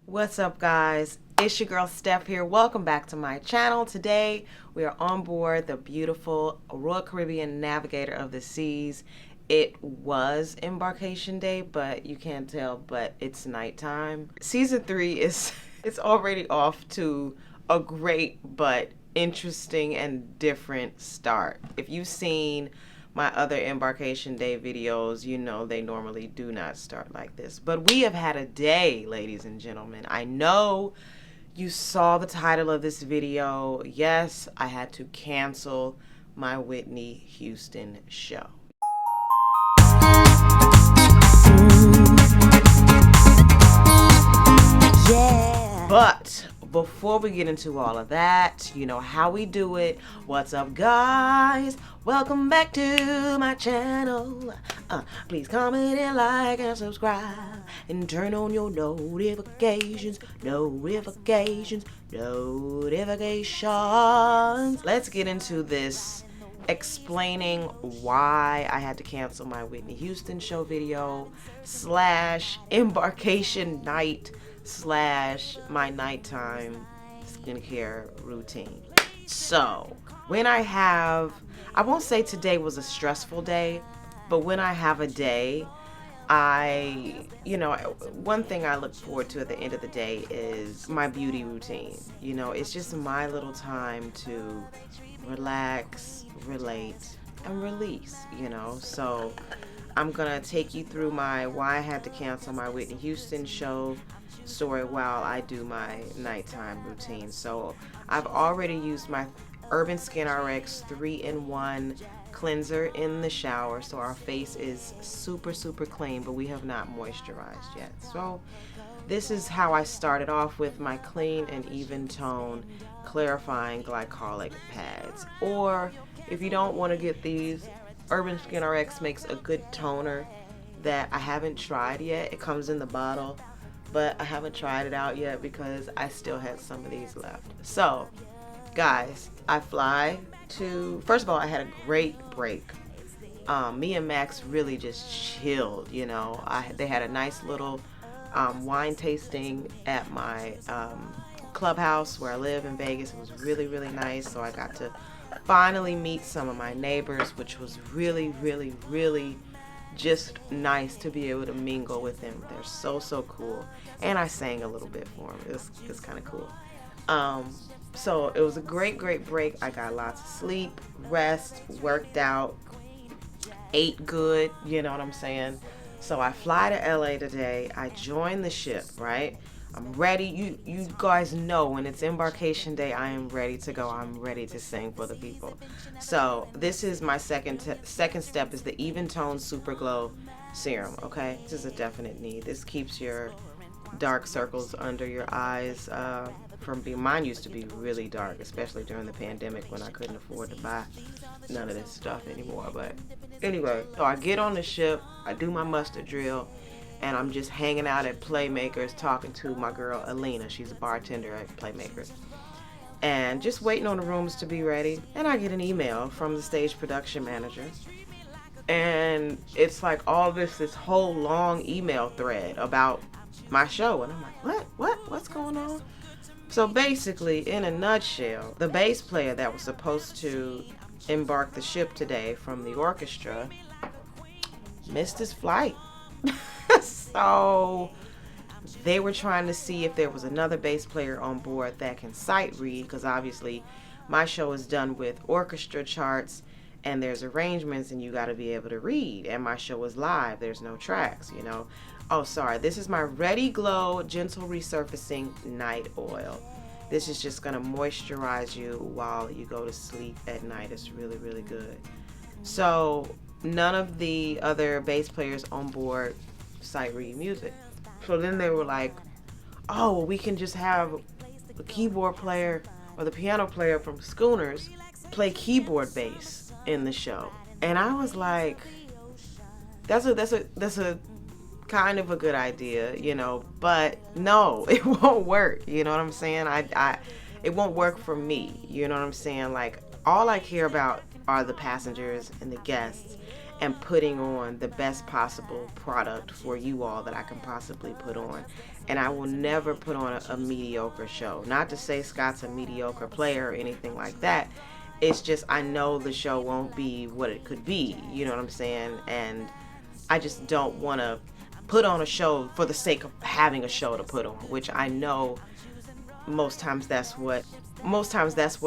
What's up, guys? It's your girl Steph here. Welcome back to my channel. Today we are on board the beautiful Royal Caribbean Navigator of the Seas. It was embarkation day, but you can't tell, but it's nighttime. Season 3 is it's already off to a great but interesting and different start. If you've seen my other embarkation day videos, you know they normally do not start like this. But we have had a day, ladies and gentlemen. I know you saw the title of this video. Yes, I had to cancel my Whitney Houston show. Yeah. But before we get into all of that, you know how we do it. What's up, guys? Welcome back to my channel. Please comment and like and subscribe and turn on your notifications. Let's get into this explaining why I had to cancel my Whitney Houston show video / embarkation night / my nighttime skincare routine. So when I won't say today was a stressful day, but when I have a day, one thing I look forward to at the end of the day is my beauty routine. You know, it's just my little time to relax, relate, and release, you know. So I'm gonna take you through why I had to cancel my Whitney Houston show story while I do my nighttime routine. So I've already used my UrbanSkinRx 3-in-1 cleanser in the shower, so our face is super clean, but we have not moisturized yet. So this is how I started off with my clean and even tone clarifying glycolic pads. Or if you don't want to get these, UrbanSkinRx makes a good toner that I haven't tried yet. It comes in the bottle, but I haven't tried it out yet because I still had some of these left. So guys, I fly to, first of all, I had a great break. Me and Max really just chilled, you know. They had a nice little wine tasting at my clubhouse where I live in Vegas. It was really nice. So I got to finally meet some of my neighbors, which was really just nice to be able to mingle with them. They're so cool. And I sang a little bit for them. It was kind of cool. So it was a great break. I got lots of sleep, rest, worked out, ate good, you know what I'm saying? So I fly to LA today. I joined the ship, right? I'm ready. You guys know when it's embarkation day, I am ready to go. I'm ready to sing for the people. So this is my second step is the Even Tone Super Glow Serum, okay? This is a definite need. This keeps your dark circles under your eyes from being, mine used to be really dark, especially during the pandemic when I couldn't afford to buy none of this stuff anymore. But anyway, so I get on the ship, I do my mustard drill, and I'm just hanging out at Playmakers talking to my girl Alina. She's a bartender at Playmakers, and just waiting on the rooms to be ready. And I get an email from the stage production manager, and it's like all this whole long email thread about my show, and I'm like, what's going on? So basically, in a nutshell, the bass player that was supposed to embark the ship today from the orchestra missed his flight. So they were trying to see if there was another bass player on board that can sight read, because obviously my show is done with orchestra charts and there's arrangements and you got to be able to read, and my show is live, there's no tracks, you know. Oh, sorry, this is my Ready Glow Gentle Resurfacing Night Oil. This is just gonna moisturize you while you go to sleep at night. It's really good. So none of the other bass players on board sight read music. So then they were like, oh, well, we can just have the keyboard player or the piano player from Schooners play keyboard bass in the show. And I was like, that's a kind of a good idea, you know, but no, it won't work. You know what I'm saying? It won't work for me. You know what I'm saying? Like, all I care about are the passengers and the guests, and putting on the best possible product for you all that I can possibly put on. And I will never put on a mediocre show. Not to say Scott's a mediocre player or anything like that. It's just I know the show won't be what it could be. You know what I'm saying? And I just don't want to put on a show for the sake of having a show to put on, which I know most times that's what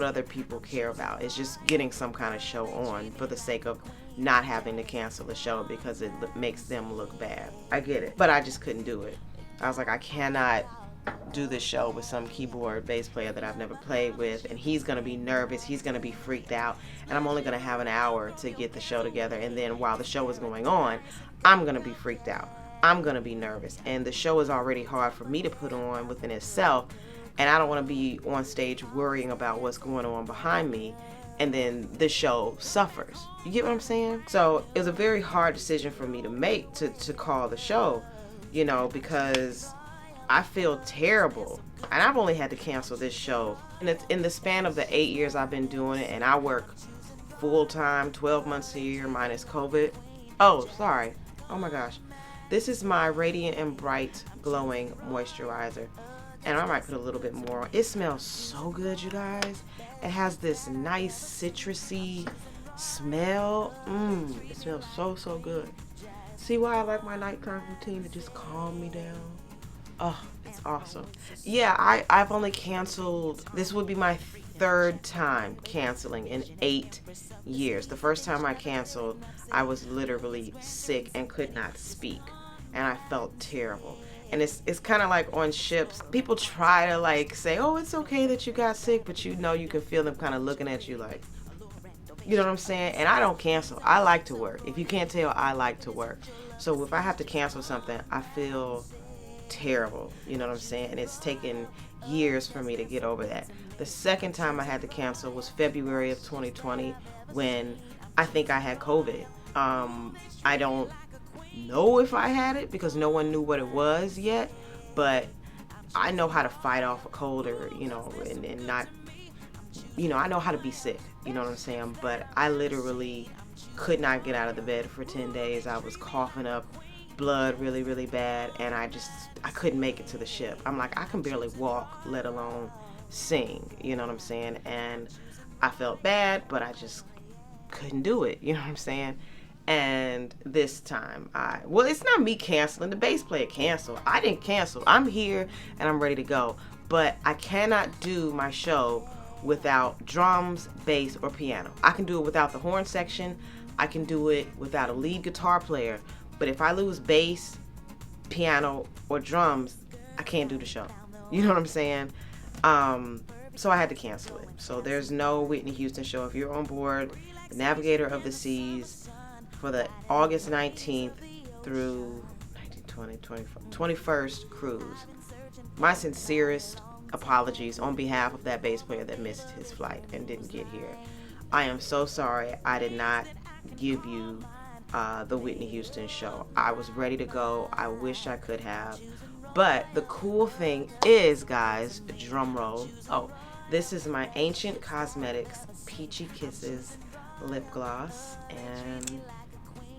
other people care about, is just getting some kind of show on for the sake of not having to cancel the show because it makes them look bad. I get it, but I just couldn't do it. I was like, I cannot do this show with some keyboard bass player that I've never played with, and he's gonna be nervous, he's gonna be freaked out, and I'm only gonna have an hour to get the show together, and then while the show is going on, I'm gonna be freaked out, I'm gonna be nervous, and the show is already hard for me to put on within itself, and I don't want to be on stage worrying about what's going on behind me, and then the show suffers. You get what I'm saying? So it was a very hard decision for me to make, to call the show, you know, because I feel terrible. And I've only had to cancel this show in the span of the 8 years I've been doing it, and I work full-time, 12 months a year minus COVID. Oh, sorry. Oh my gosh. This is my Radiant and Bright Glowing Moisturizer. And I might put a little bit more on. It smells so good, you guys. It has this nice citrusy smell. It smells so good. See why I like my nighttime routine to just calm me down? Oh, it's awesome. Yeah, I've only canceled, this would be my third time canceling in 8 years. The first time I canceled, I was literally sick and could not speak. And I felt terrible. And it's kind of like on ships, people try to like say, oh, it's okay that you got sick, but you know you can feel them kind of looking at you like, you know what I'm saying? And I don't cancel. I like to work. If you can't tell, I like to work. So if I have to cancel something, I feel terrible. You know what I'm saying? And it's taken years for me to get over that. The second time I had to cancel was February of 2020 when I think I had COVID. I don't know if I had it because no one knew what it was yet, but I know how to fight off a cold, or you know, and not, you know, I know how to be sick, you know what I'm saying? But I literally could not get out of the bed for 10 days. I was coughing up blood really bad, and I couldn't make it to the ship. I'm like, I can barely walk, let alone sing, you know what I'm saying? And I felt bad, but I just couldn't do it, you know what I'm saying? And this time, well, it's not me canceling. The bass player canceled. I didn't cancel. I'm here and I'm ready to go. But I cannot do my show without drums, bass, or piano. I can do it without the horn section. I can do it without a lead guitar player. But if I lose bass, piano, or drums, I can't do the show. You know what I'm saying? So I had to cancel it. So there's no Whitney Houston show. If you're on board, the Navigator of the Seas, for the August 19th through 21st cruise. My sincerest apologies on behalf of that bass player that missed his flight and didn't get here. I am so sorry I did not give you the Whitney Houston show. I was ready to go. I wish I could have. But the cool thing is, guys, drum roll. Oh, this is my Ancient Cosmetics Peachy Kisses lip gloss, and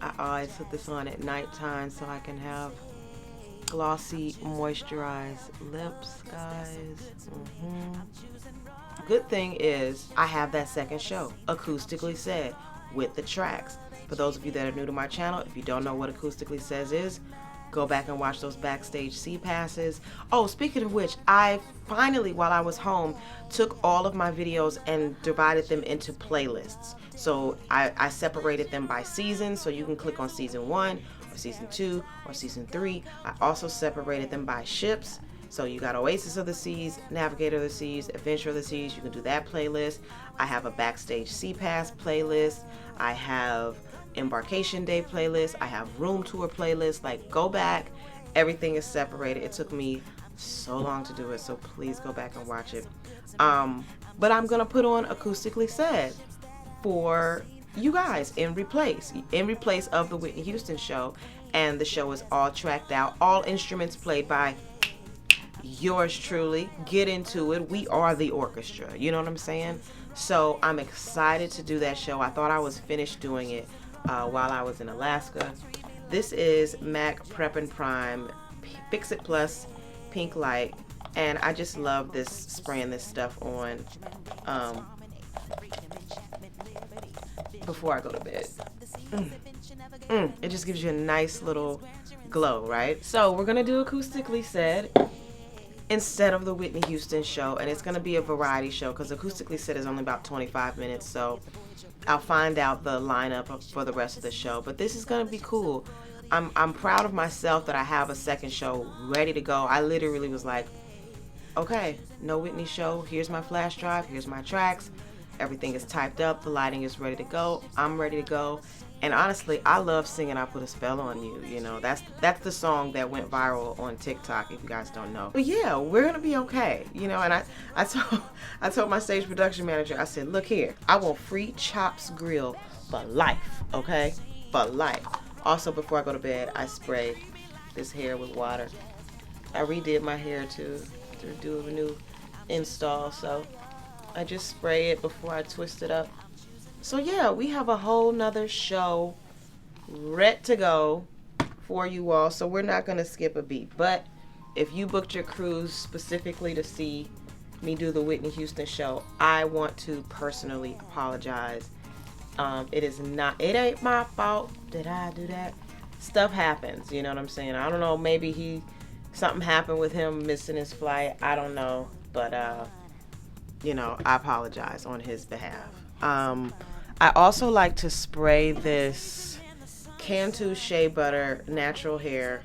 I always put this on at nighttime so I can have glossy, moisturized lips, guys. Good thing is I have that second show, Acoustically Said, with the tracks. For those of you that are new to my channel, if you don't know what Acoustically Says is, go back and watch those backstage passes. Oh, speaking of which, I finally, while I was home, took all of my videos and divided them into playlists. So I separated them by season, so you can click on season 1 or season 2 or season 3. I also separated them by ships. So you got Oasis of the Seas, Navigator of the Seas, Adventure of the Seas. You can do that playlist. I have a Backstage Sea Pass playlist. I have Embarkation Day playlist. I have Room Tour playlist. Like, go back. Everything is separated. It took me so long to do it, so please go back and watch it. But I'm gonna put on Acoustically Said for you guys in replace of the Whitney Houston show, and the show is all tracked out, all instruments played by yours truly. Get into it. We are the orchestra, you know what I'm saying? So I'm excited to do that show. I thought I was finished doing it while I was in Alaska. This is MAC Prep and Prime Fix It Plus Pink Light, and I just love this, spraying this stuff on before I go to bed. It just gives you a nice little glow, right? So we're gonna do Acoustically Said instead of the Whitney Houston show, and it's gonna be a variety show because Acoustically Said is only about 25 minutes, so I'll find out the lineup for the rest of the show. But this is gonna be cool. I'm proud of myself that I have a second show ready to go. I literally was like, okay, no Whitney show, here's my flash drive, here's my tracks, everything is typed up, the lighting is ready to go, I'm ready to go. And honestly, I love singing I Put a Spell on You. You know, that's the song that went viral on TikTok, if you guys don't know. But yeah, we're gonna be okay. You know, and I told my stage production manager, I said, look here, I want free Chops Grill for life, okay? For life. Also, before I go to bed, I spray this hair with water. I redid my hair to do a new install, so I just spray it before I twist it up. So yeah, we have a whole nother show ready to go for you all, so we're not gonna skip a beat. But if you booked your cruise specifically to see me do the Whitney Houston show, I want to personally apologize. It ain't my fault that I do that. Stuff happens, you know what I'm saying? I don't know, maybe something happened with him missing his flight, I don't know, but you know, I apologize on his behalf. I also like to spray this Cantu Shea Butter Natural Hair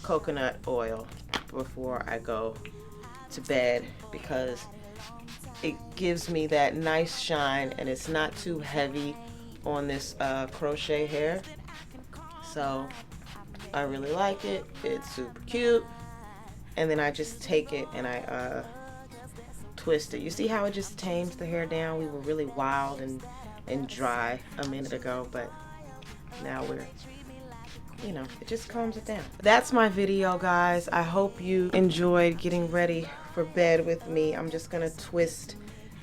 Coconut Oil before I go to bed because it gives me that nice shine and it's not too heavy on this crochet hair. So I really like it. It's super cute. And then I just take it and I twist it. You see how it just tames the hair down? We were really wild and dry a minute ago, but now we're, you know, it just calms it down. That's my video, guys. I hope you enjoyed getting ready for bed with me. I'm just gonna twist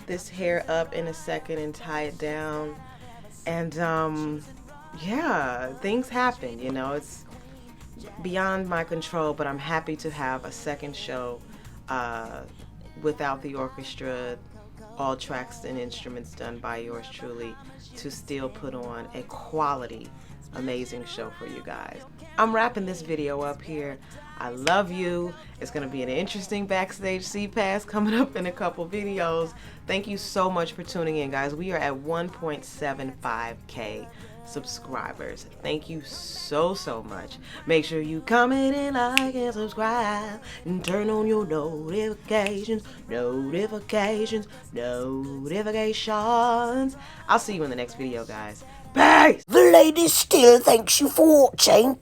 this hair up in a second and tie it down. And yeah, things happen, you know, it's beyond my control, but I'm happy to have a second show without the orchestra, all tracks and instruments done by yours truly, to still put on a quality, amazing show for you guys. I'm wrapping this video up here. I love you. It's going to be an interesting backstage C-Pass coming up in a couple videos. Thank you so much for tuning in, guys. We are at 1.75K subscribers. Thank you so much. Make sure you comment and like and subscribe and turn on your notifications. I'll see you in the next video, guys. Bye. The lady still thanks you for watching.